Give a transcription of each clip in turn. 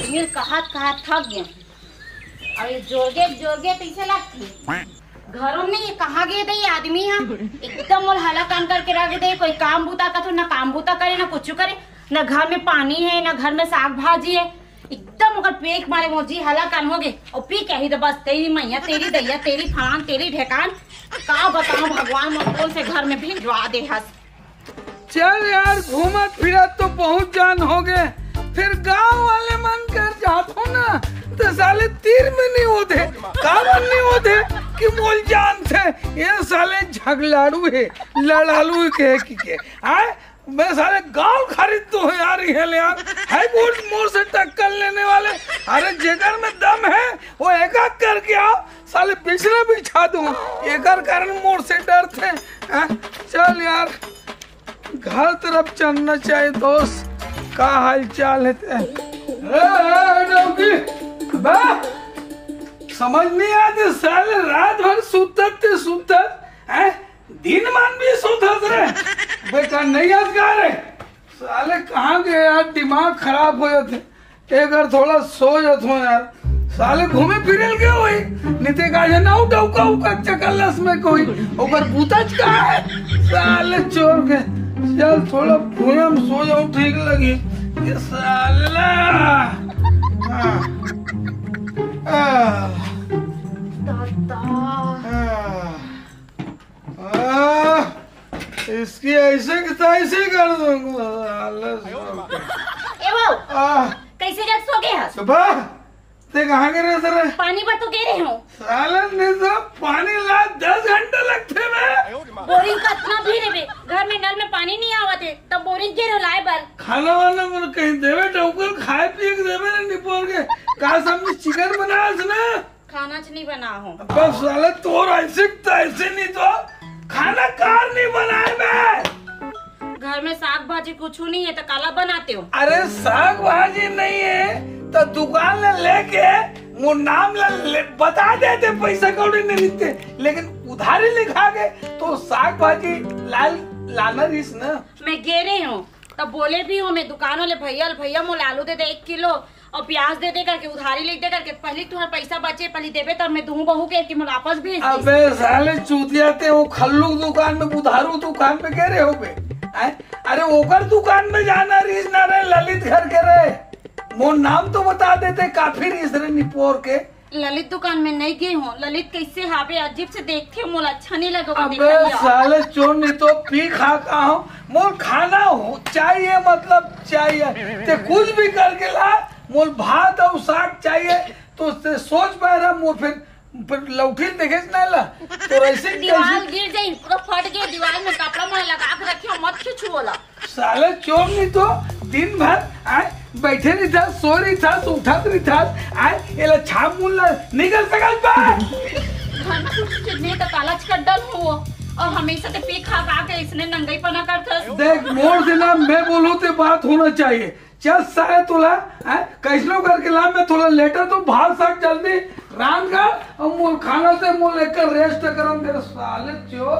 आदमी कहा थक गए। और ये जोरगे पैसे लगती घरों में ये कहाँ गए दे आदमी हम एकदम और हला काम करके रख दे। कोई काम बूता का तो ना काम बूता करे ना कुछ करे, ना घर में पानी है ना घर में साग भाजी है। एकदम अगर पेट मारे मोजी हला कान हो गए और पी कही तो बस तेरी मैया तेरी दैया तेरी फलान तेरी ढेकान का बताऊं भगवान कौन से घर में भिजवा दे हस। चल यार घूमत फिरत तो बहुत जान हो गए, फिर गांव वाले मन कर जातो ना तो साले तीर में नहीं होते कामन नहीं होते कि मोल जान थे। ये साले झगड़ाड़ू है लड़ालू के आए मैं साले गांव खरीद तो यार यार है वोट मोर से टक्कर लेने वाले। अरे जेकर में दम है वो एक करके आओ साले पिछले बिछा दूं एक कारण मोर से डरते। चल यार घर तरफ चलना चाहिए दोस्त, का हाल चाल है? समझ नहीं आते साले रात भर सुतत है दिन मान भी सुतत रहे बेटा नहीं अजगार है साले कहाँ गए यार दिमाग खराब हो जाते एक बार थोड़ा सो जाते हो यार साले घूमे फिरे गए वही निते का ना उका चकलस में कोई ऊपर पूतच का है साले चोर के। चल थोड़ा भूया में सो जाऊं ठीक लगी ये साला। इसकी ऐसे की तैसे कर दूंगा। कैसे जग सो गए सुबह ते कहाँ गिरे सर? पानी पर तो गिरे हो साला ने तो पानी ला 10 घंटे लगते हैं। बोरिंग का इतना भी रे घर में नल में पानी नहीं आवते तब बोरिंग गिर लाए बर खाना वाना मन कहीं देवे टोकर खाए पिए के देवे ना निपोर के का समझ चिकन बना ना खाना नहीं बना हो बस साले तोर ऐसे नहीं तो खाना कार नहीं बनाए मैं घर में साग भाजी कुछ नहीं है तो काला बनाते हो। अरे साग भाजी नहीं है तो दुकान लेके वो नाम बता देते पैसा कौड़ी नहीं लिखते लेकिन उधारी लिखा के तो साग भाजी लाना रिस ना। मैं गे रही हूँ तब बोले भी हूँ मैं दुकान वाले भैया मोल आलू दे 1 किलो और प्याज दे करके उधारी लिख दे करके पहले तुम्हारा पैसा बचे पहले देवे तब मैं दूं बहू के कि मैं वापस भेज। अबे साले चूतियाते वो खल्लू दुकान में बुधारू दुकान में कह रहे हो बे अरे ओकर दुकान में जाना रीस ना रहे ललित घर के रहे वो नाम तो बता देते काफी रीस रहे निपोर के। ललित दुकान में नहीं गई हूँ ललित कैसे हावे अजीब से देखते हो मोल अच्छा नहीं लगा। अबे साले चोर नहीं तो पी खा का हो मोल खाना हो चाहिए मतलब चाहिए ते कुछ भी करके ला मोल भात और साग चाहिए तो सोच पा रहा मोल फिर लौठी देखे ना ला तो ऐसे दीवार गिर जाए पूरा फट गया दीवार में कपड़ा में लगा के रखे मत खींचो वाला। साले चोर नहीं तो दिन भर आए बैठे नहीं था सो रही था उठा नहीं था आए ये छाप मुल्ला निकल सकल घर में कुछ नहीं तो काला चड्डल हो और हमेशा ते पी खा के इसने नंगाई पना करता। देख मोर से ना मैं बोलूं तो बात होना चाहिए चल सारे तुला कैसनो करके ला मैं थोड़ा लेटर तो भात साग जल्दी रान का और मोल खाना से मोल लेकर रेस्ट करम तेरे साले चोर।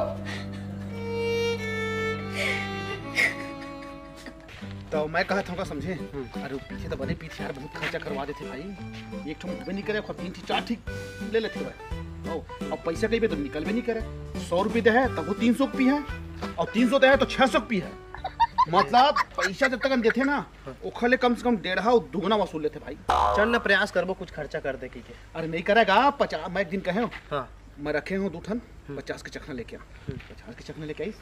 तो मैं कहा था समझे अरे पीछे तो बने पीछे यार बहुत खर्चा करवा देते भाई एक ठो भी नहीं करे 3 ठीक ले लेते भाई अब पैसा कहीं पे तो निकल भी नहीं करे 100 रुपये दे है तब वो 300 पी है और 300 दे है तो 600 पी है मतलब पैसा जब तक हम देते ना ओखले कम से कम 1.5 दुगना वसूल लेते भाई। चल ना प्रयास करबो कुछ खर्चा कर दे के। अरे नहीं करेगा 50 मैं एक दिन कहे हाँ मैं रखे हूँ 2 ठन 50 के चखना लेके 50 के चखना लेके आई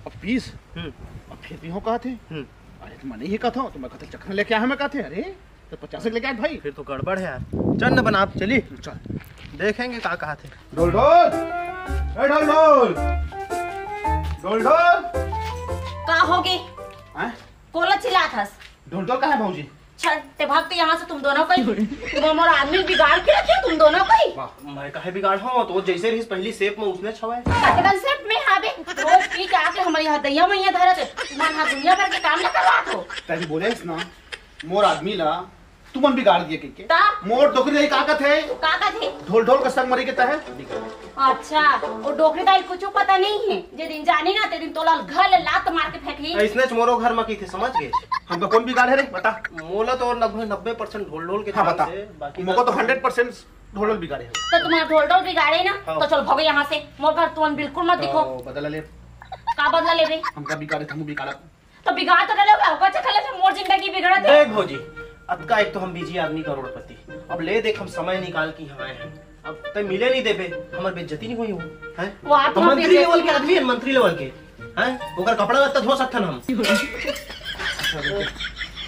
अब 20 अब फिर भी हो कहा थे अरे तो मैंने ही कहा था तो मैं कहता चखना लेके आया मैं कहा थे अरे तो 50 लेके आए भाई फिर तो गड़बड़ है यार। चल न बना चलिए चल देखेंगे कहा थे। ढोल ढोल ढोल ढोल ढोल ढोल का हो गई कोला चिल्ला था ढोल ढोल कहाँ है भाऊजी? ते भागते यहाँ से तुम दोनों कहीं तुम हमारा आदमी बिगाड़ के रखे तुम दोनों कहीं। मैं कहे बिगाड़ हो तो जैसे रही पहली सेप में उसने छवाए कटकल सेप में हावे रोज पी के आके हमारी यहाँ दैया मैया धरत तुम्हारा दुनिया भर के काम न करवा दो तभी बोले ना मोर आदमी ला तुमन बिगाड़ दिए के ता मोर डोकरी नहीं काकत है काका थे। ढोल ढोल का संग मरी के तहे अच्छा वो डोकरी दाई कुछ पता नहीं है, जे दिन जानी ना ते दिन तोला घर लात मार के फेंकली। ऐसने मोरो घर में की थे समझ गए। हमको कौन बिगाड़ है रे बता। मोला तो लगभग 90% ढोल ढोल के हाँ बता, बाकी मुझको तो 100% ढोल ढोल बिगाड़े है। तो तुम्हारा ढोल ढोल बिगाड़े ना हाँ। तो चलो भगो यहाँ से, मोर घर तुम बिल्कुल मत दिखो। तो बदला ले, का बदला ले रे? हमका बिगाड़े हम बिगाड़ा तो बिगाड़ तो डालो का चखले से मोर जिंदगी बिगड़त है। देख भौजी, अतका एक तो हम बीजी आदमी करोड़पति, अब ले देख हम समय निकाल के हमारे हैं, अब तय मिले नहीं देबे, हमर बेइज्जती नहीं हुई हो हैं? वो आप तो मंत्री लेवल के आदमी है, मंत्री लेवल के हैं, ओकर कपड़ा लत्ता धो सकथन हम।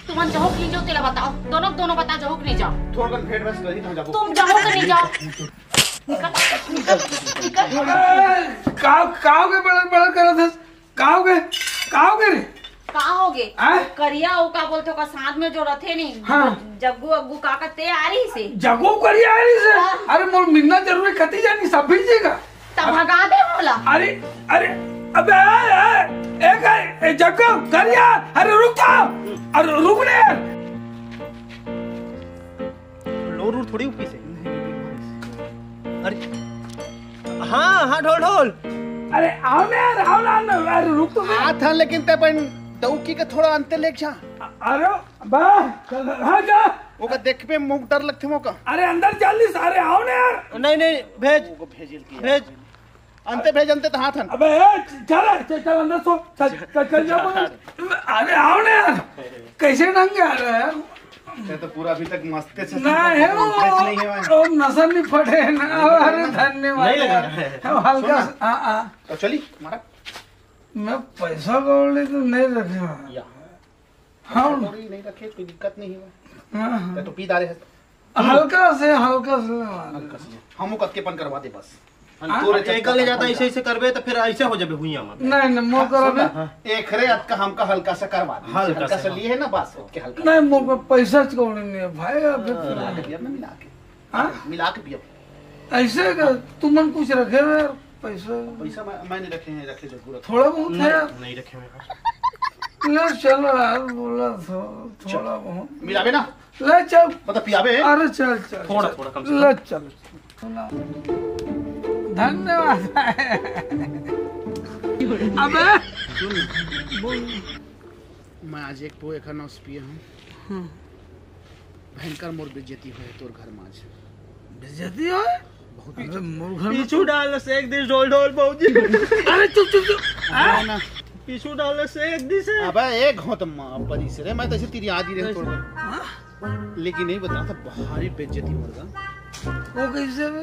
तुम जाओ कि नहीं जाओ तेला बताओ, दोनों बता जाओ कि नहीं जाओ। थोड़ा कन भेंट बस करी तो जाबो। तुम जाओ कि नहीं जाओ? निकल निकल निकल। काओगे बड़र करत हस, काओगे रे का होगे आ? करिया ओ का बोलते का साथ में जो रथे नहीं। हाँ। जग्गू अग्गू काका ते आ रही से जगो करिया रे से। हाँ। अरे मोर मिलना जरूरी कती जानी सब भेजेगा। तब भगा दे बोला। अरे अरे अबे एक जगो करिया, अरे रुक जाओ, अरे रुक रे। लोर उर थोड़ी ऊपी से। अरे हाँ ढोल ढोल। अरे आओ ना, अरे रुक तो। आ था लेकिन ते पण दौकी के थोड़ा अंतर लेक जा। अरे बा हाँ जा। ओका देख पे मुंह डर लगथे मोका। अरे अंदर जल्दी सारे आओ ना यार। नहीं भेज वो भेजिल की भेज। अंते भेज अंते तो हाथ हन। अबे चल अंदर सो, चल जा। अरे आओ ना यार, कैसे ढंग आ रहा है यार। ते तो पूरा अभी तक मस्ते से ना है नहीं है वो नशा नहीं फटे ना। अरे धन्यवाद नहीं लगा यार। हल्का हाँ तो चली मारा मैं पैसा कौड़ी तो नहीं रखे। या हाँ थोड़ी नहीं रखे कोई दिक्कत नहीं है। हाँ, ते तो पी डाले है हल्का से हमो कत्केपन करवा दे बस। एकल ले जाता ऐसे करबे तो फिर ऐसे हो जाबे हुइया में। नहीं मो करो एक रे अत का हमका हल्का सा करवा दे। हल्का हल्का सा सा लिए है ना बस के हल्का नहीं मो को पैसा कौड़ी नहीं है भाई। अभी मिला के पिया ना मिला के। हाँ? मिला के पिया। ऐसे कर तुमन कुछ रखे हुए यार पैसा? पैसा मैं नहीं रखे हैं, रखे जरूर थोड़ा बहुत है यार। नहीं रखे मेरे पास। ले चलो यार, बोला थोड़ा बहुत मिलावे ना ले चल। मतलब पियावे। अरे चल थोड़ा कम से ले चल। धन्यवाद। अबे मैं आज एक पो एक नौस पिए हूँ। भयंकर मोर बेइज्जती हुए तोर घर में आज। बेइज्जती हो बहुत अरे मोर घर में पीछू डाल से एक दिन ढोल ढोल भौजी। अरे चुप है ना। पीछू डाल से एक दिन से। अबे एक हो तुम परी से रे, मैं तो ऐसे तेरी याद ही रहे तोड़। लेकिन नहीं बता था भारी बेइज्जती होगा। वो कैसे बे?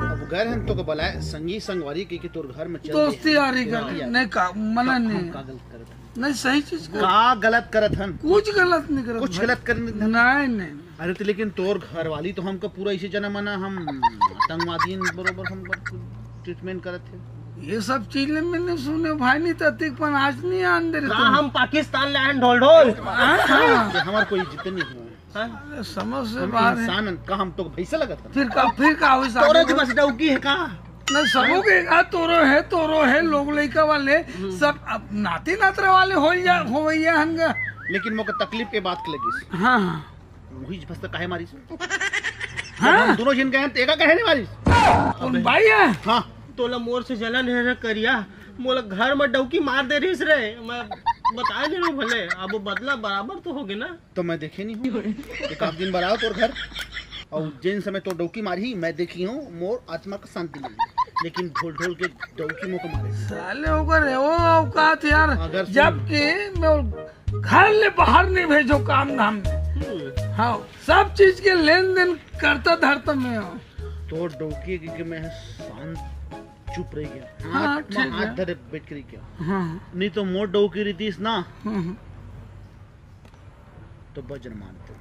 अब गैर हम तो को बुलाए संगी संगवारी की तोर घर में चल दोस्ती यारी कर नहीं का मना नहीं का गलत करत नहीं सही चीज कर। का गलत करत हन। कुछ गलत नहीं कर। कुछ गलत कर नहीं अरे तो लेकिन तोर घर वाली तो हमको पूरा इसे जना मना हम आतंकवादी बरोबर हम ट्रीटमेंट करत थे। ये सब चीज मैंने सुने भाई, नहीं तो तिकपन आज नहीं अंदर हम पाकिस्तान लाए ढोल ढोल। हमार कोई इज्जत नहीं हुआ। अरे समझ से हम बाहर है। इंसान का हम तो पैसा लगा था। फिर का हुई तोरे के बस डौकी है का? नहीं सबों के तोरो है लोग लड़का वाले सब अब नाती नातरा वाले हो हंगा। लेकिन मोके तकलीफ के बात के लगी। हाँ वही बस काहे मारी हम दोनों जिन गए तेगा काहे नहीं मारी उन भाई है। हाँ तोला मोर से जलन है करिया, मोला घर में डौकी मार दे रही रे। मैं बता दे रहा भले, अब बदला बराबर तो होगे ना। तो मैं देखे नहीं हूँ एक आध दिन बराओ तोर घर और जिन समय तो डौकी मारी मैं देखी हूँ मोर आत्मा का शांति मिली। लेकिन ढोल ढोल के डौकी मुँह को मारे साले होकर वो औकात यार। अगर सुन- जबकि मैं घर ले बाहर नहीं भेजो काम धाम में। हाँ सब चीज के लेन देन करता धरता मैं हूँ। तो डौकी की मैं शांत चुप रह गया। हाँ, ठीक है। हाथ धरे बैठ कर क्या हाँ नहीं तो मोर डौकी रीतीस ना हाँ। तो बजन मानते।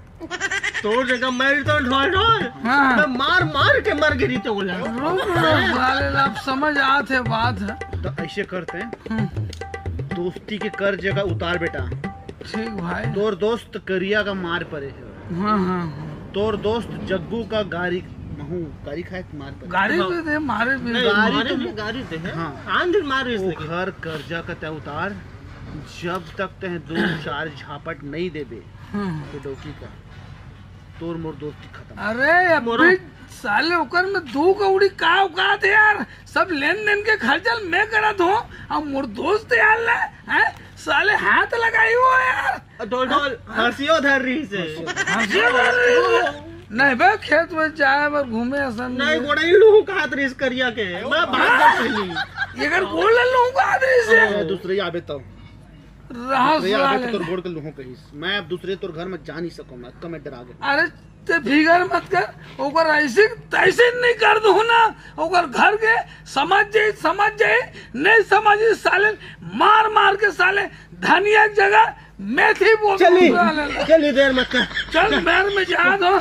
तोर जगह मैं तो ढोल ढोल हाँ। मैं मार के मर गिरी तो बोला। रुक साले अब समझ आते बात है। तो ऐसे करते हैं दोस्ती के कर जगह उतार बेटा। ठीक भाई। तोर दोस्त करिया का मार पड़े हाँ हाँ तोर दोस्त जग्गू का गाड़ी गाड़ी खाए मार पड़े। गाड़ी भी दे मारे भी दे। गाड़ी दे है। हाँ। आंधी मार वो घर कर्जा का तय उतार जब तक तह 2-4 झापट नहीं देबे हाँ। तो डौकी का तोर मोर दोस्ती खत्म। अरे अबे साले ओकर में 2 कौड़ी का औकात है यार। सब लेन देन के खर्चल मैं करत हूँ अब मोर दोस्त यार ले हैं साले हाथ लगाई हो यार। ढोल ढोल हंसियो धर रही से हंसियो धर रही नहीं बे खेत में जाए पर घूमे असन नहीं गोड़ाई लोग का हाथ रेस करिया के मैं बात कर रही ये कर बोल लूं का आदमी से दूसरे आबे तो रहा साले तोर बोल के लूं कहीं मैं अब दूसरे तोर घर में जा नहीं सकूं मैं कम डरा गया। अरे ते फिगर मत कर ओकर ऐसे तैसे नहीं कर दू ना ओकर घर के समझ जाए नहीं समझ साले मार मार के साले धनिया की जगह मेथी बोल चली देर मत कर चल मैर में जा दो।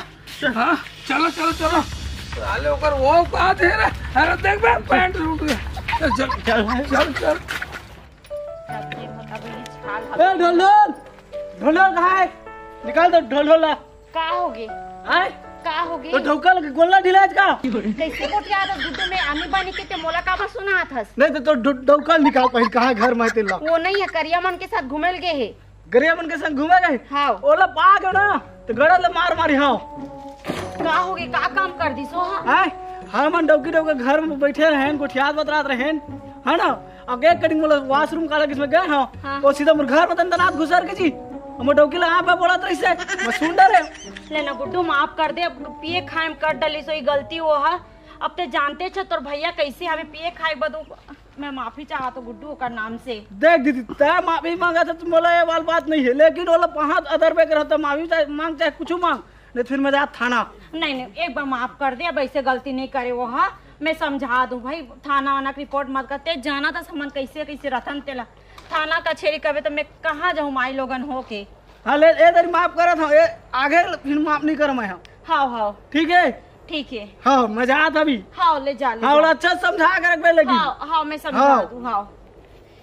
हाँ चलो चलो चलो साले ओकर वो बात है रे। अरे देख बे पैंट टूट गया चल चल चल चल ढोल ढोल कहाँ है निकाल दो ढोल ढोल का होगे का होगे तो ढोकल गोला ढिलाज का कैसे कोटिया तो गुड्डू में आनी बानी के ते मोला का बस सुना थस नहीं तो ढोकल निकाल पहले कहाँ घर में तेला वो नहीं है करिया मन के साथ घूमेल गए है गरिया मन के संग घूमे गए हाँ ओला पा गयो ना तो गड़ा ले मार मारी हाँ का होगे का काम कर दी सो हाँ हाँ मन डौकी डौके घर में बैठे रहे गोठियात बतरात रहे है ना अब एक कटिंग बोला वॉशरूम काला किसमें गए हाँ वो सीधा मोर घर में तनात घुसर के जी हम डौकी ला आप बोला तो इससे मैं सुन डरे लेना गुड्डू माफ कर दे अब पिए खाए में कर डली सोई गलती हो हा अब ते जानते छ तोर भैया कैसे हमें पिए खाए बदू मैं माफी चाहा तो गुड्डू का नाम से देख दीदी तय माफी मांगा था तुम बोला ये वाल बात नहीं है लेकिन बोला 5,000 रुपए का माफी मांग चाहे कुछ मांग नहीं फिर मैं जा थाना नहीं एक बार माफ कर दे अब ऐसे गलती नहीं करे वो हाँ मैं समझा दूं भाई थाना वाना की रिपोर्ट मत करते जाना था समन कैसे कैसे रतन तेला थाना का छेड़ी कभी तो मैं कहाँ जाऊँ माई लोगन हो के हाँ ले तेरी माफ करा था ये आगे फिर माफ नहीं कर मैं हाँ ठीक है हाँ मैं जा था अभी हाँ ले जा हाँ अच्छा समझा कर रख लगी हाँ मैं समझा दूं हाँ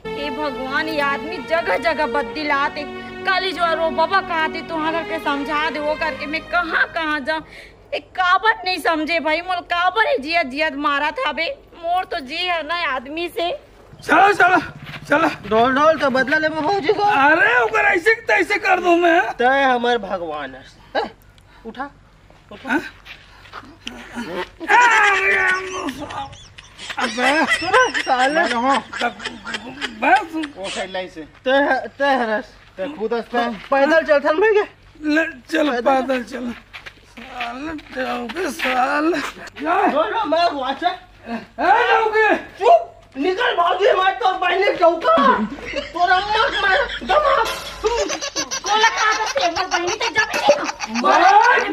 हे भगवान ये आदमी जगह जगह बदलाते काली जो रो बाबा कहा थे तुम करके समझा दे वो करके मैं कहाँ जाऊँ एक काबर नहीं समझे भाई मोर काबर है जियत मारा था बे मोर तो जी है ना आदमी से चलो चलो चलो ढोल ढोल तो बदला ले भौजी को अरे ओकर ऐसे तैसे कर दूं मैं तय हमार भगवान है उठा अबे साले हो बस ओ खैलाई से तय हरस ते खुद हंसता पैदल चलथन में के चल पैदल चल साले जाओगे साले जा मैं वाचा जाओगे चुप निकल भौजी मैं तो बहने चौका तोरा मत मार दमा कोला का तो से मोर बहनी तक जाबे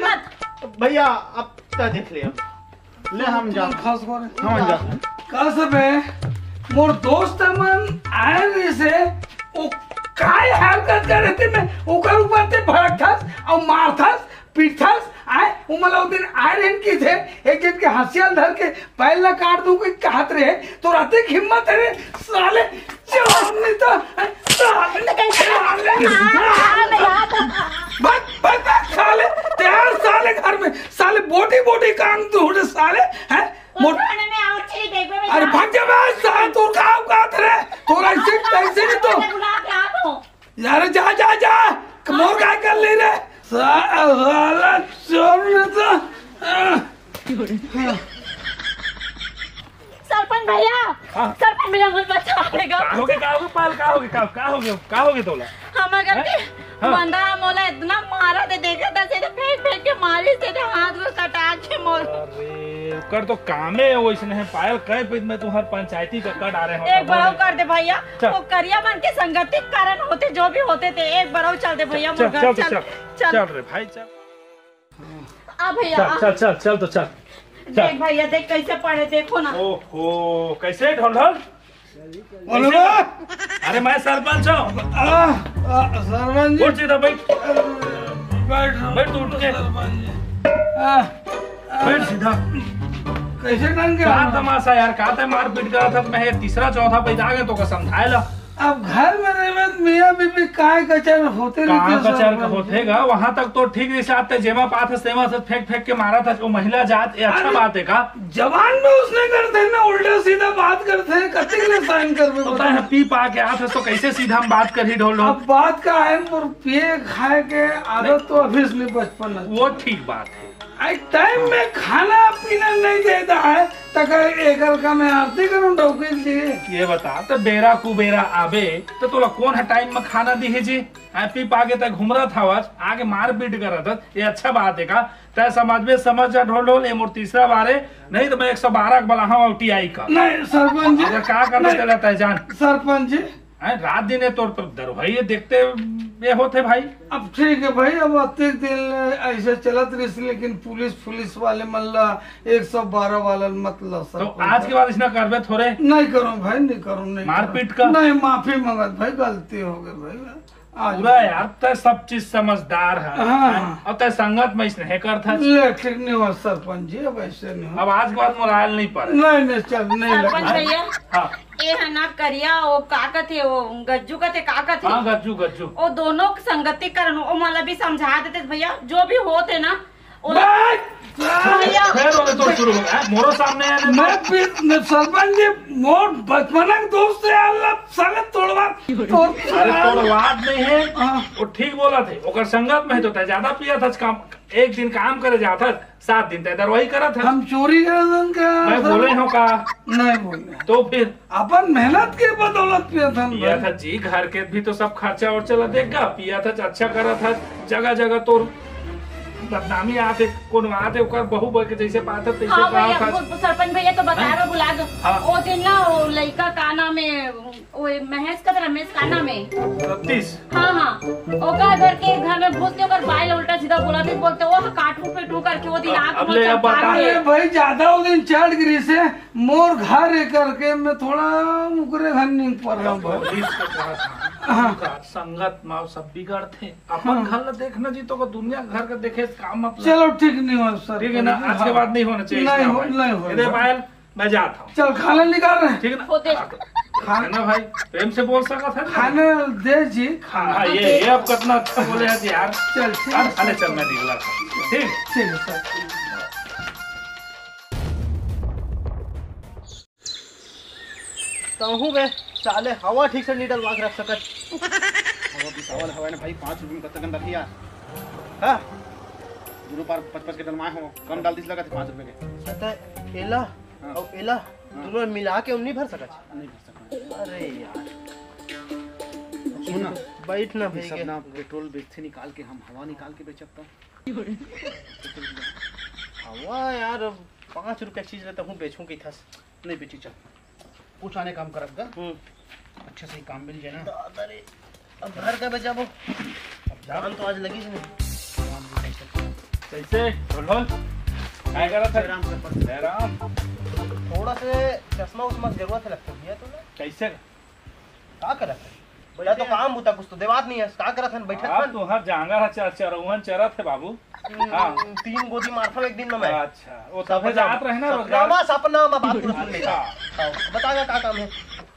मत भैया अब तो देख ले ले हम जा खास कर हम जा कसम है मोर दोस्त मन आए से ओ काय हरकत करे थे मैं ओकर ऊपर ते भड़कथस और मारथस पीटथस आए उमला उस दिन आए रहन की थे एक दिन के हंसियाल धर के पहला काट दूं कोई कहत रहे तो राते हिम्मत है साले नहीं तो साले तैयार साले घर में साले बोटी काम तू साले हैं थाने में आओ चली देख में अरे भाग जा बे साले तू का रे तोरा ऐसे कैसे नहीं तो बुला के आ दो यार जा मोर काय कर ले रे साला चोर ने तो सरपंच भैया मुझे बचा लेगा का होगे तोला हमारे घर के बंदा मोला इतना मारा थे देखा था सीधे फेंक के मारी सीधे हाथ को कटा के मोल अरे कर तो कामे है वैसने है पायल कई पे मैं तुम्हार पंचायती का कट आ रहे हो एक बार कर दे भैया वो करिया बन के संगति कारण होते जो भी होते थे एक बार चल दे भैया मोर घर चल रे भाई चल आ भैया चल तो चल देख भैया देख कैसे पड़े देखो ना ओहो कैसे ढोल बोलो अरे मैं सरपंच हूँ सरपंच उठ सीधा बैठ बैठ तू उठ के बैठ सीधा कैसे ढंग के क्या तमाशा यार का मार पीट करा था मैं तीसरा चौथा पैदा आ गया तो का समझाए ला अब घर में रहे मियाँ बीबी काय कचर होते कहाँ रहते कचर का होतेगा वहाँ तक तो ठीक जैसे आते जेमा पात है सेवा से फेंक फेंक के मारा था वो महिला जात ये अच्छा बात है का जवान में उसने करते हैं ना उल्टा सीधा बात करते हैं कति के लिए साइन कर तो पी पा के आते तो कैसे सीधा हम बात कर ही ढोल अब बात का है और पिए खाए के आदत तो अभी से बचपन है वो ठीक बात है टाइम में खाना पीना नहीं देता है तक एकल का मैं आरती करूँ डॉक्टर लिए ये बता तो बेरा कुबेरा आबे तो तोला कौन है टाइम में खाना दी है जी पी पागे तक घूम रहा था आगे मार पीट कर रहा था ये अच्छा बात है का तय समाज में समझ जा ढोल ढोल ये मोर तीसरा बार है नहीं तो मैं 112 बला हूँ टीआई का नहीं सरपंच जी क्या करना चलाता है जान सरपंच जी रात दिन है तो दरवाई देखते ये होते भाई अब ठीक है भाई अब अत्यधिक दिन ऐसे चलत रही लेकिन पुलिस वाले मल्ला 112 वाला मतलब तो आज के बाद इसना करबे थोड़े नहीं करूँ भाई नहीं करूँ नहीं मारपीट का नहीं माफी मंगत भाई गलती हो गई भाई पूरा यार तय सब चीज समझदार है हाँ। और तय संगत में इसने कर था ठीक नहीं हुआ सरपंच जी अब ऐसे नहीं अब आज के बाद मोराइल नहीं पड़े नहीं चल नहीं सरपंच भैया हाँ ये है ना करिया वो काका थे वो गज्जू का थे काका थे हाँ गज्जू वो दोनों संगति करन वो मतलब भी समझा देते भैया जो भी होते ना भैया फिर वो तो शुरू हो गया मोरो सामने मैं सरपंच जी मोर बचपन के दोस्त है अल्लाह संगत तोड़वा अरे तोड़वाद नहीं है वो ठीक बोला थे ओकर संगत में तो तय ज्यादा पिया था काम एक दिन काम करे जाता 7 दिन तय दरवाही करा था हम चोरी कर मैं बोले हूँ का नहीं बोले तो फिर अपन मेहनत के बदौलत पिया था जी घर के भी तो सब खर्चा वर्चा देगा पिया था अच्छा करा था जगह जगह तो बदनामी आते कौन आते ओकर बहु बह के जैसे बात है तैसे हाँ कहा भैया था सरपंच भैया तो बता रहा बुला दो हाँ। वो दिन ना वो लड़का का नाम है वो महेश का रमेश का नाम है 36 हाँ ओका घर के घर में घुस के ओकर बाइल उल्टा सीधा बोला थे बोलते वो काटू पेटू करके वो दिन आँख अब ले अब बता अरे भाई ज्यादा वो दिन चढ़ गिरी से मोर घर करके मैं थोड़ा मुकरे घर नहीं पड़ रहा हूँ पुलिस को कहा था संगत माँ सब बिगड़ थे अपन घर न देखना जी तो दुनिया घर का देखे काम मतलब चलो ठीक नहीं हुआ सर ठीक है ना आज के बाद नहीं होना चाहिए नहीं हो इधर पायल मैं जाता हूँ चल खाना निकाल रहे हैं ठीक है ना होते खाना भाई प्रेम से बोल सका था खाने दे जी खाना हाँ ये अब कितना अच्छा बोले हैं यार चल ठीक है अरे चल मैं निकला ठीक ठीक है सर कहूँ बे साले हवा ठीक से नहीं डलवा के रख सकत हवा बिसावल हवा ने भाई 5 रुपए में कतक अंदर किया हां दोनों पार 55 के डलवाए हो कम डाल दिस लगा थे 5 रुपए के अतः एला और एला दोनों मिला के नहीं भर सकत नहीं कर सकता अरे यार सुन बैठ ना ये भाई सब ना पेट्रोल बेचते निकाल के हम हवा निकाल के बेचब तो हवा यार 5 रुपए चीज रहता हूँ बेचूं की थस नहीं बेची चल कुछ आने काम करब गा अच्छे से ही काम मिल जाए ना अरे अब घर का बचाबो अब जान तो आज लगी ही नहीं कैसे ढोल क्या कर रहा था आराम से पड़ राम थोड़ा से चश्मा उस्मा की जरूरत है लगता है तो ना कैसे का करत है या तो काम होता कुछ तो देवात नहीं है का करत है बैठत आप तो हर जांगर चरौहन चरा थे बाबू हाँ 3 गोदी मारता एक दिन में मैं अच्छा वो सब जात रहे ना रोजगार सपना सपना मैं बात पूरा सुन लेगा बतागा का काम है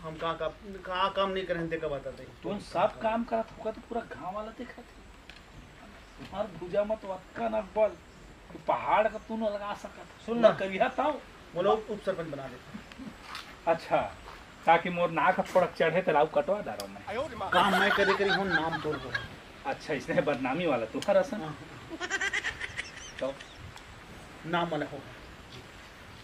हम कहाँ काम नहीं करें देखा बताते तुम सब काम करत होगा तो पूरा गांव वाला देखा थे तुम्हार भुजा मत वक्का न बल तू पहाड़ का तू न लगा सकत सुन ना करिया ताऊ बोलो उप सरपंच बना दे अच्छा ताकि मोर नाक थोड़ा चढ़े तो लाऊ कटवा डारो मैं काम मैं करे करी हम नाम तोड़ दो अच्छा इसने बदनामी वाला तू हर असन तो नाम वाला हो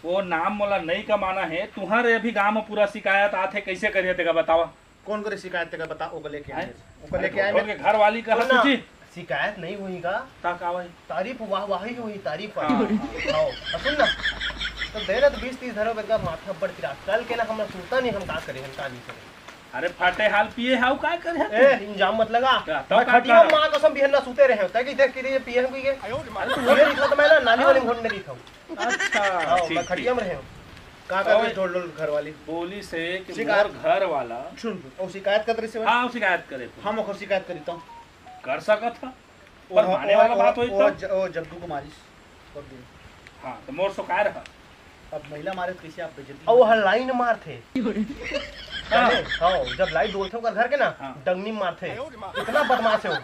वो नाम मोला नहीं कमाना है तुम्हारे अभी गांव में पूरा शिकायत आते कैसे करिए तेगा बतावा कौन करे शिकायत का बता ओके लेके आए ओके अरे लेके आए ढोल के घर वाली का सुन ना, जी शिकायत नहीं हुई का ताकावा तारीफ वाह वाही हुई तारीफ हाँ। आओ सुन ना तो दे रहा 20-30 हज़ार रुपए का माथा पड़ फिरा कल के ना हम सोचता नहीं हम का करें हम का नहीं करें अरे फाटे हाल पिए हाउ काय करे ए इंजाम मत लगा तो मैं का खटिया कर? मां कसम बिहन ना सूते रहे होता कि देख के पीए हम के अरे तू ये लिखा तो मैं ना नाली वाली घोट में लिखा हूं अच्छा मैं ठीक खटिया में रहे हूं का कर ढोल ढोल घर वाली बोली से कि शिकायत- मोर घर वाला सुन और शिकायत कर रही से हाँ शिकायत करे तू। हम ओकर शिकायत करी तो कर सकत था पर माने वाला बात हुई तो ओ जग्गू को मारिस कर दी हाँ तो मोर सुकाय रहा अब महिला मारे तो कैसे आप बेइज्जती और वो लाइन मार थे पहले हाँ जब लाइट डोलते हो घर के ना हाँ। डंगनी मारते इतना बदमाश है वो।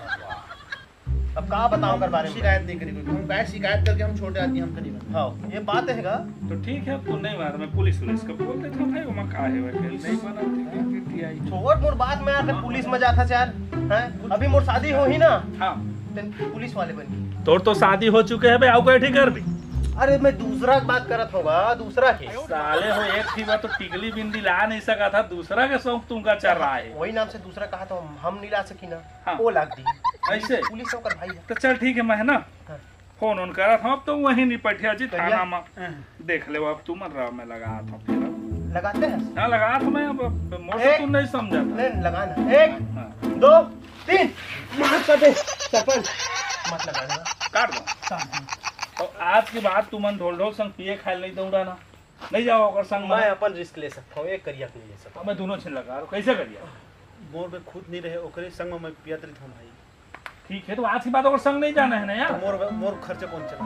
अब कहा बताऊं कर बारे में। शिकायत नहीं करी कोई, हम काहे शिकायत करके हम छोटे आदमी हम करी बन। हाँ ये बात है तो ठीक है, तू नहीं मार, मैं पुलिस का बोल देता हूँ भाई, वो का है वकील नहीं बनाती छोड़ मोर बात में आकर पुलिस में जाता चार हैं अभी मोर शादी हो ही ना हाँ तो पुलिस वाले बन गए। तोर तो शादी हो चुके है भाई, आओ कैठी कर भी अरे मैं दूसरा बात करत होगा दूसरा के साले हो एक थी बात तो टिकली बिंदी ला नहीं सका था, दूसरा के शौक तुमका चल रहा है। वही नाम से दूसरा कहा तो हम नहीं ला सकी ना हाँ। वो लाग दी ऐसे पुलिस होकर भाई तो चल ठीक है, मैं ना हाँ। फोन ऑन करा था, अब तो वही निपटिया जी बढ़िया। थाना में देख ले, अब तू मर रहा, मैं लगा था फिर लगाते हैं हाँ लगा था मैं, अब मोटे तू नहीं समझा था। नहीं लगाना 1 2 3 मार कर दे सरपंच मत लगाना काट दो। और आज की बात तू मन ढोल संग पिए खाए नहीं दौड़ा ना, नहीं जाओ अगर संग मैं अपन रिस्क ले सकता हूँ एक करिया नहीं ले सकता मैं दोनों छिन लगा कैसे करिए। मोर पे खुद नहीं रहे ओकरे संग में मैं पियत रही था भाई। ठीक है तो आज की बात अगर संग नहीं जाना है ना यार, मोर खर्चा कौन चला?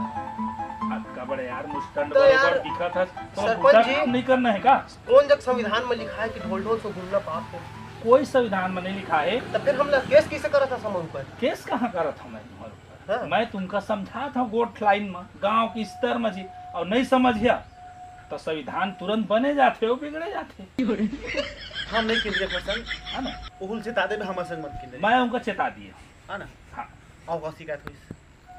आज का बड़े यार मुस्टंड तो यार, दिखा था तो सरपंच जी, नहीं करना है का? कौन जब संविधान में लिखा है कि ढोल ढोल से घूमना पाप है कोई संविधान में नहीं लिखा है। तब फिर हम लोग केस कैसे करा था समूह पर केस कहाँ करा था मैं तुम्हारे ऊपर? हाँ। मैं तुमका समझा था गोट लाइन में गांव की स्तर में जी, और नहीं समझिया तो संविधान तुरंत बने जाते हो बिगड़े जाते हम नहीं किन देखो संग है ना। उहुल से तादे में हमारे संग मत किन मैं उनका चेता दिए है ना। हाँ आओ का शिकायत हुई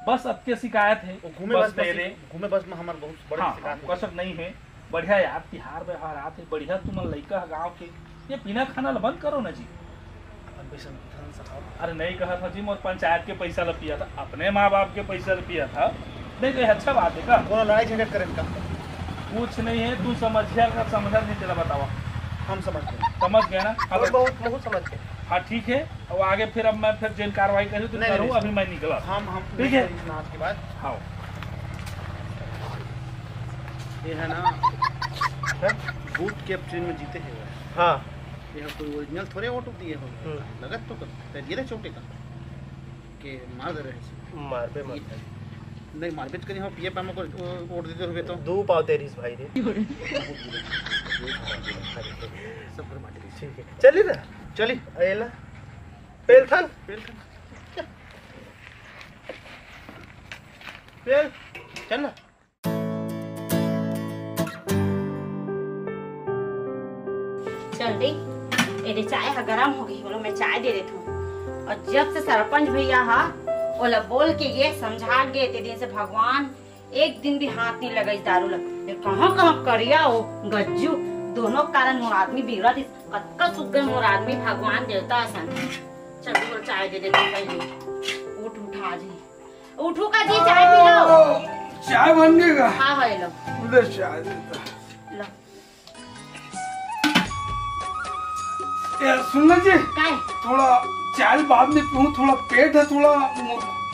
बस अब के शिकायत है वो घूमे बस बस दे दे। घूमे बस में हमारे बहुत बड़ी हाँ शिकायत कसर नहीं है, बढ़िया यार तिहार व्यवहार आते बढ़िया, तुम लड़का गाँव के ये बिना खाना बंद करो ना जी। अरे नहीं कहा था जी मोर पंचायत के पैसा पिया था, अपने माँ बाप के पैसा पिया था, नहीं कहे अच्छा बात है का? कोनो लड़ाई झगड़ करे का कुछ नहीं है, तू समझिया का समझा नहीं चला बतावा। हम समझते हैं। समझ गया ना? और बहुत समझ के हाँ ठीक है, और आगे फिर अब मैं फिर जेल कार्रवाई करूँ तो नहीं, करूँ, नहीं, अभी मैं निकला। हम ठीक है। आज के बाद हाँ ये है ना बूथ कैप्टन में जीते हैं हाँ ये कोई ओरिजिनल थोड़े वोट दिए हो लगत तो गिरे चोटे का के मार दे रहे मार पे मत नहीं मारपीट करी हम पिए पाम को वोट देते हुए तो दो पाव तेरीस भाई रे सब पर माटी ठीक है चली ना चली अयला पेलथन पेल चल ना चल दी ये चाय हा गरम हो गई, बोलो मैं चाय दे देती हूँ। और जब से सरपंच भैया हा ओला बोल के ये समझा गए ते दिन से भगवान एक दिन भी हाथ नहीं लगा इस दारू लग, ये कहाँ कहाँ करिया हो गज्जू दोनों कारण मोर आदमी बिगड़ा थी, कत्का सुख गए मोर आदमी भगवान देवता सन। चल बोल चाय दे देती हूँ पहले, उठ उठा जी उठू का जी चाय पी लो। चाय बन गएगा हाँ है लो उधर चाय देता। लो यार सुनना जी काय थोड़ा चाय बाद में पीऊँ, थोड़ा पेट है थोड़ा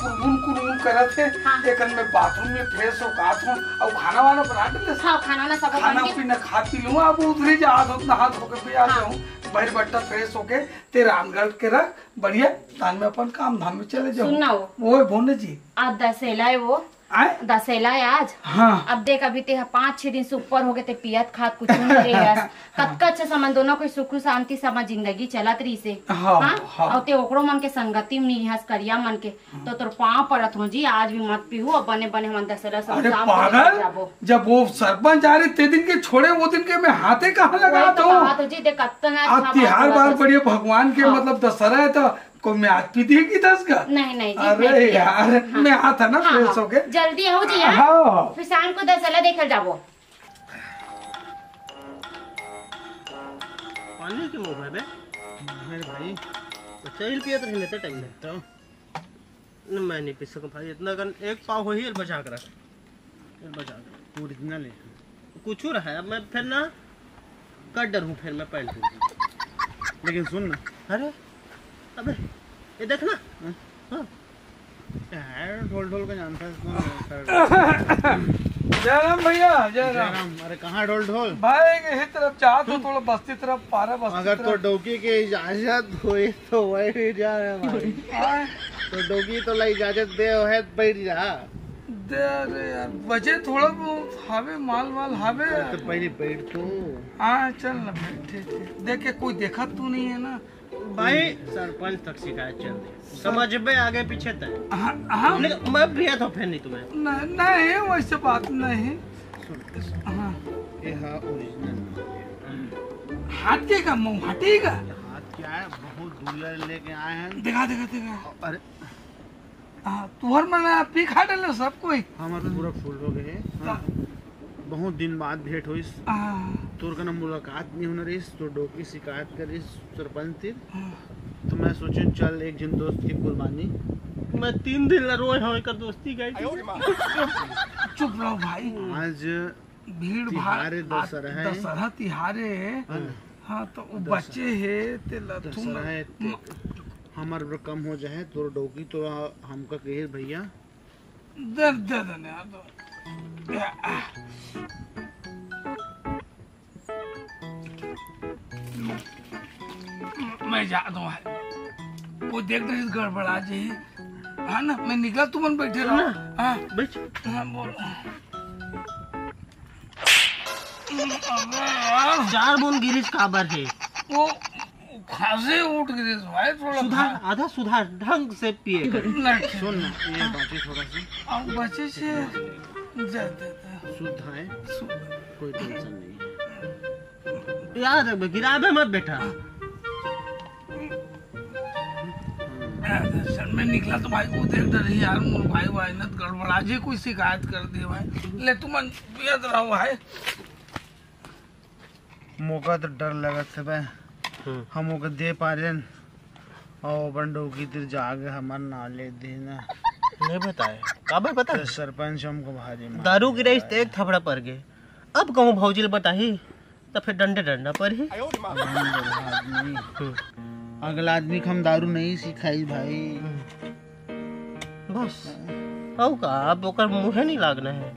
कुरमुन करे थे। हाँ। एक मैं बाथरूम में फ्रेश हो गात हूँ और खाना वाना बना के हाँ खाना ना सब खाना बन के पीना खा पी लूँ, अब उधर जा उतना हाथ होके भी आ हाँ। जाऊँ बाहर बट्टा फ्रेश होके ते रामगढ़ के रख बढ़िया दान में अपन काम धाम में चले जाओ। सुनना वो वो भोने जी आज दशहरा है वो आए दशहरा है आज। हाँ अब देख अभी ते 5-6 दिन से ऊपर हो गए ते पियत खात कुछ नहीं रहे कतका अच्छा समझ दोनों कोई सुख शांति समझ जिंदगी चलत रही से। हाँ, हाँ। और ते ओकरो मन के संगति में नहीं हंस करिया मन के तो तोर पाँव पड़त हो जी, आज भी मत पीहू और बने बने हम दशहरा सब अरे शाम को लेके पागल जाबो। जब वो सरपंच आ रहे ते दिन के छोड़े वो दिन के मैं हाथे कहाँ लगा वही तो तो बात हो जी देख कतना अब अच्छा तिहार बात बार होता है। बढ़िया भगवान के हाँ। मतलब दशहरा है तो कोई मैं आज पी दी की 10 का। नहीं नहीं जी अरे नहीं पिया। यार हाँ। मैं आता ना हाँ, फ्रेश होके। जल्दी आओ जी यार, हाँ फिर शाम को दशहरा देखल जाबो। पानी के मुंह में बे मेरे भाई तो चल पिए तो लेते टाइम लगता न मैं नहीं पी सकूं भाई इतना गन एक पाव हो ही बचा कर बचा ओरिजिनल है कुछ रहा है अब मैं फिर ना कट डर हूँ फिर मैं पहन लूँ लेकिन सुन ना अरे अबे ये देख ना हाँ यार ढोल ढोल का जानता है जय राम भैया जय राम। राम अरे कहाँ ढोल ढोल भाई यही तरफ चाह तो थोड़ा बस्ती तरफ पारा बस्ती अगर तो तरफ। डोकी की इजाजत हुई तो वही जा रहे भाई हाँ, तो डोकी तो ला इजाजत दे है बैठ जा दे अरे यार बचे थोड़ा बहुत हावे माल वाल हावे तो पहले बैठ तो। हाँ चल ना बैठे थे देखे कोई देखा तू नहीं है ना भाई सरपंच तक शिकायत चल रही समझ में आगे पीछे तय। हाँ मैं भी तो फिर नहीं तुम्हें नहीं वैसे बात नहीं। हाँ ये हाँ ओरिजिनल हाथी का मुँह हाथी का हाथ क्या है बहुत दूर लेके आए हैं। दिखा दिखा दिखा। अरे हाँ तुहर मना पी खा डाले सब कोई। हमारा पूरा फूल हो गए। बहुत दिन बाद भेंट हुई तोर का मुलाकात नहीं होना रही तो डोकी शिकायत करी सरपंच थी तो मैं सोचे चल एक जन दोस्त की कुर्बानी मैं 3 दिन रोए हो एक दोस्ती गई। चुप रहो भाई आज भीड़ तिहारे दशहरा है। दशहरा तिहारे हाँ तो वो बच्चे है ते दशहरा है हमार कम हो जाए तो डोकी तो हमका कहे भैया दे दे दे यार दो मैं जा दूँ वो देख रही गड़बड़ा जी हाँ ना मैं निकला तुम बैठे रहो। हाँ बैठ। हाँ बोल 4 बूंद गिरीश काबर है वो खांसी उठ गई भाई थोड़ा सुधार आधा सुधार ढंग से पिए कर। नहीं सुन ना ये बातें थोड़ा सा अब बच्चे से जाते शुद्ध है कोई टेंशन नहीं यार गिराबे मत बेटा। सर मैं निकला तो भाई को देख डर यार मोर भाई वाइनत गड़बड़ा जी कोई शिकायत कर दी भाई ले तुम पियत रहो भाई। मौका तो डर लगा से भाई हम मौका दे पा रहे और बंडो की तर जागे हमार नाले देना नहीं बताए काबर पता तो सरपंच हमको भारी मार दारू गिराइस तो एक थपड़ा पड़ गए अब कहूँ भौजी बताही तो फिर डंडे डंडा पर ही अगला आदमी को हम दारू नहीं सिखाई भाई बस हो का अब ओकर मुँहे नहीं लागना है।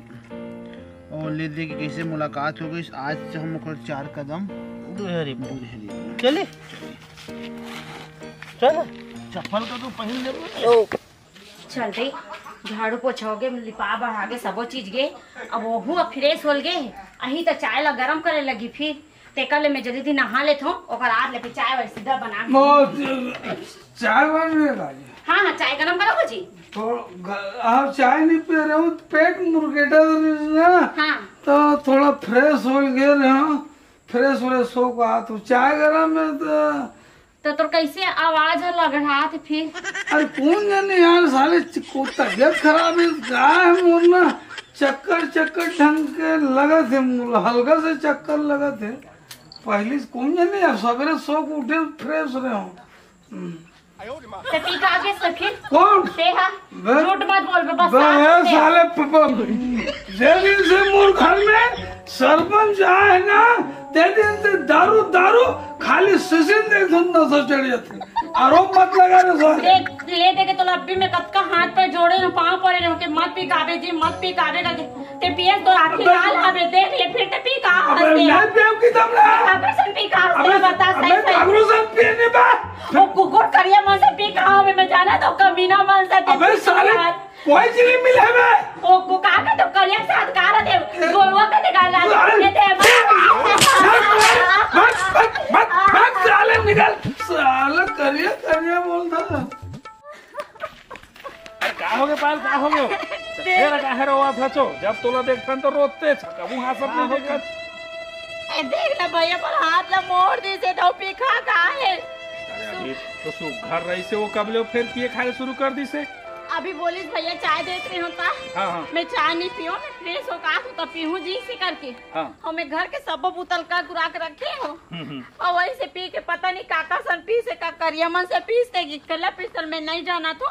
और ले दे की कैसे मुलाकात हो गई आज से हम ओकर 4 कदम दूरी चले चल चप्पल का तो पहन ले चल रे झाड़ू पोछा हो गए लिपा बढ़ा गए सबो चीज गए अब वहू अब फ्रेश होल गए अही तो चाय ला गरम करे लगी फिर तेकर ले मैं जल्दी नहा लेत हूँ ओकर आज ले चाय वाय सीधा बना चाय बन रहेगा हाँ हाँ चाय गरम करो जी तो आप चाय नहीं पी रहे हो पेट मुर्गेटा ना हाँ तो थोड़ा फ्रेश हो गए रहे फ्रेश व्रेश हो का तो चाय गरम में तो कैसे आवाज लग रहा था फिर। अरे कौन जाने यार साले को तबियत खराब है गाय मोर ना चक्कर चक्कर ढंग के लगा थे हल्का से चक्कर लगा थे पहले कौन जाने यार सवेरे सो को उठे फ्रेश रहे हो तो पी का आगे से फिर कौन ते हा झूठ मत बोल बे बस साले जे दिन से मोर घर में सरपंच आए ना ते दिन से दारू दारू खाली सीजन देख नजर चढ़ जाती आरोप मत लगा रे सर ले दे के तो लब्बी में कत का हाथ पे जोड़े न पांव पड़े रहो के मत पी काबे जी मत पी काबे का ते पिए तो आखिर लाल हवे देख ले फिर ते पी का अबे नहीं पेम की दम ले काबे से पी का से बता सही सही काबरू से पीने बा वो कुकुर करिया मन से पी का हवे मैं जाना तो कमीना मन से अबे साले कोई चीज नहीं मिले हमें ओ कुका का तो करिया साथ कार दे गोलवा का निकाल ला दे मत साले निकल साले करिया करिया बोलता का हो गए पाल का हो गए फिर का है रोवा फचो जब तोला देखथन तो रोते छका वो हां सब नहीं देखत देख ले भैया पर हाथ ला मोड़ दे से तो पी खा का है अरे अभी तो सुघर रही से वो कब ले फिर पिए खाए शुरू कर दी से अभी बोलिस भैया चाय देख रही होता हाँ हाँ मैं चाय नहीं पियो मैं फ्रेश हो का तो पीहूं जी से करके हाँ हमें घर के सब बोतल का गुरा के रखे हो और वही से पी के पता नहीं काका सन पी से का करियमन से पीस देगी कला पिस्तल में नहीं जाना तो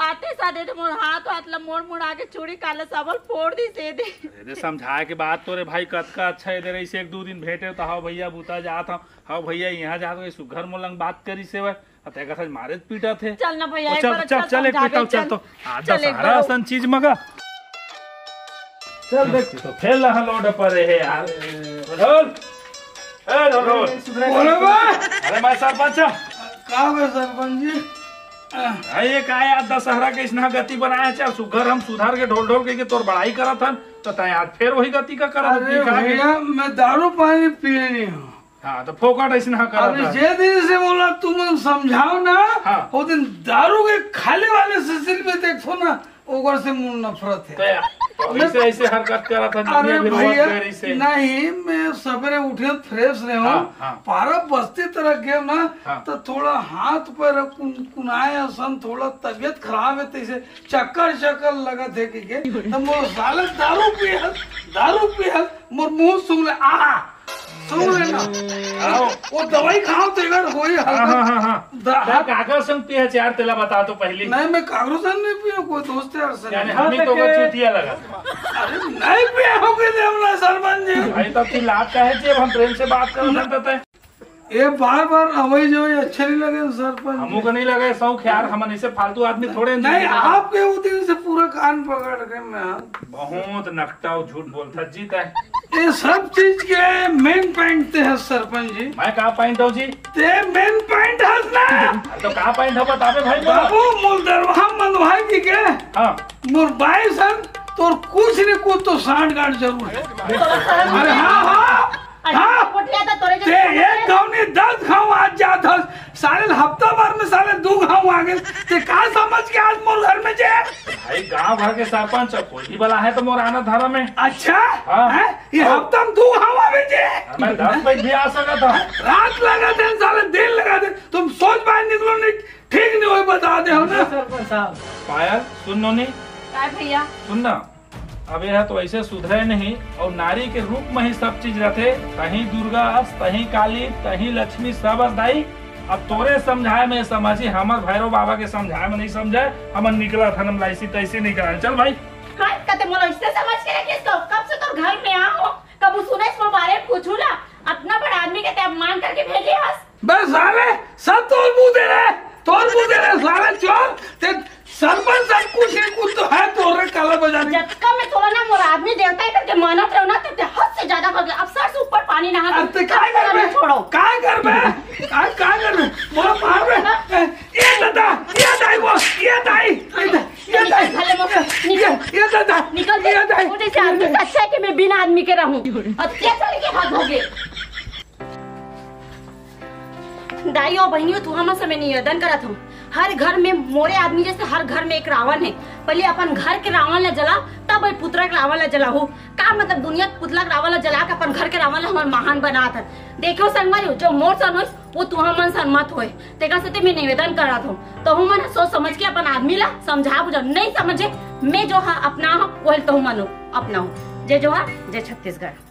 आते सादे तो मोर हाथ ला मोड़ मुड़ा के चूड़ी काला सबल फोड़ दी से दे अरे समझाए के बात तो रे भाई कत का अच्छा इधर ऐसे 1-2 दिन भेटे तो हाँ भैया बूता जात हाँ भैया यहाँ जात सुघर मोलंग बात करी से वह मारे पीटा थे चल ना भैया चल चल चल एक पीटा चल तो आधा सारा असन चीज मगा चल देख तो फिर लहा लोड पर है यार रोल ए रोल बोले बा अरे मैं सरपंच का बे सरपंच जी ये का यार दशहरा के इसना गति बनाया चार सुगर हम सुधार के ढोल ढोल के तोर बड़ाई करत हन तो तय आज फिर वही गति का करत अरे भैया मैं दारू पानी पिए नहीं हूँ। हाँ तो फोकट इसना अरे करत जे दिन से बोला तुम समझाओ ना हाँ। वो दिन दारू के खाले वाले से सिर पे देखो ना ओकर से मुंह नफरत है। तो ऐसे ऐसे हरकत करत हन अरे दुनिया भैया विरोध करी से नहीं मैं सवेरे उठे फ्रेश रहे हूँ हाँ। पारा बस्ती तरह गए ना हाँ। तो थोड़ा हाथ पैर कुनाए सन थोड़ा तबियत खराब है तैसे चक्कर लगा थे कि तो मोर साले दारू पियल मोर मुंह सुन ले सुन लेना वो दवाई खाओ तो इधर होई हाँ कागज संग पिया चार तेला बता तो पहले नहीं मैं कागज नहीं पिया कोई दोस्त है अरसन यानी हमें तो वो चूतिया लगा अरे नहीं पिया होगे देवना सरपंच जी भाई तब की लाभ का है जब हम प्रेम से बात कर सकते थे ये बार अवई जो अच्छे नहीं लगे सरपंच हमको को नहीं लगे शौक यार हम ऐसे फालतू आदमी थोड़े नहीं आपके वो दिन से पूरा कान पकड़ के मैं बहुत नकटा और झूठ बोलता जीता है ये सब चीज के मेन पॉइंट ते है सरपंच जी। मैं कहा पॉइंट हूँ जी ते मेन पॉइंट है ना तो कहा पॉइंट है बतावे भाई बाबू मोर दरवाहा मनवाई की के हाँ मोर बाई सन तो कुछ न कुछ तो सांठ गांठ जरूर है। अरे हाँ ते एक गाँव ने 10 गाँव आज जात हस साले हफ्ता भर में साले 2 गाँव आ गए ते का समझ के आज मोर घर में जे भाई गांव भर के सरपंच कोई वाला है तो मोर आना धारा में अच्छा हाँ। ये हफ्ता में 2 गाँव आवे जे मैं 10 बजे भी आ सका था रात लगा दे साले दिन लगा दे तुम सोच बाहर निकलो नहीं ठीक नहीं हो बता दे हो ना सरपंच साहब। पायल सुन नोनी काय भैया सुन ना अब यह तो ऐसे सुधरे नहीं और नारी के रूप में ही सब चीज रहते कहीं दुर्गा कहीं काली कहीं लक्ष्मी सब दाई अब तोरे समझाए में समझी हमार भैरव बाबा के समझाए में नहीं समझाए हम निकला था हम लाइसी तैसी नहीं करा चल भाई काय कहते मोला इससे समझ के रखिस तो कब से तो घर में आओ कब सुने इस बारे में पूछू ना अपना बड़ा आदमी के ते मान करके भेजे हस बस साले सब तोड़ मुंह दे रहे साले चोर ते सरपंच सब कुछ तो है तोरे काला बाजारी जटका में थोड़ा ना मोर आदमी देवता है करके मानत रहो ना तो हद से ज्यादा कर अब सर से ऊपर पानी नहा अब ते काय कर बे छोड़ो काय कर बे बोला मार बे ये दाई वो ये दाई ये दादा निकल दे मुझे से आदमी से अच्छा है कि मैं बिना आदमी के रहूं अत्याचार के हाथ हो गए दाई और बहनियों तू हम से मैं निवेदन करत हूँ हर घर में मोरे आदमी जैसे हर घर में एक रावण है पहले अपन घर के रावण ला जला तब पुतला के रावण ला जला हो का मतलब दुनिया पुतला के रावण ला जला के अपन घर के रावण ला हमार महान बना था देखो संगवारी जो मोर सन हो वो तुहा मन सन मत होए तेका से मैं निवेदन करत हूँ तो हम मन सोच समझ के अपन आदमी ला समझा बुझा नहीं समझे मैं जो हाँ अपना वही तो मन अपना जय जोहार जय छत्तीसगढ़।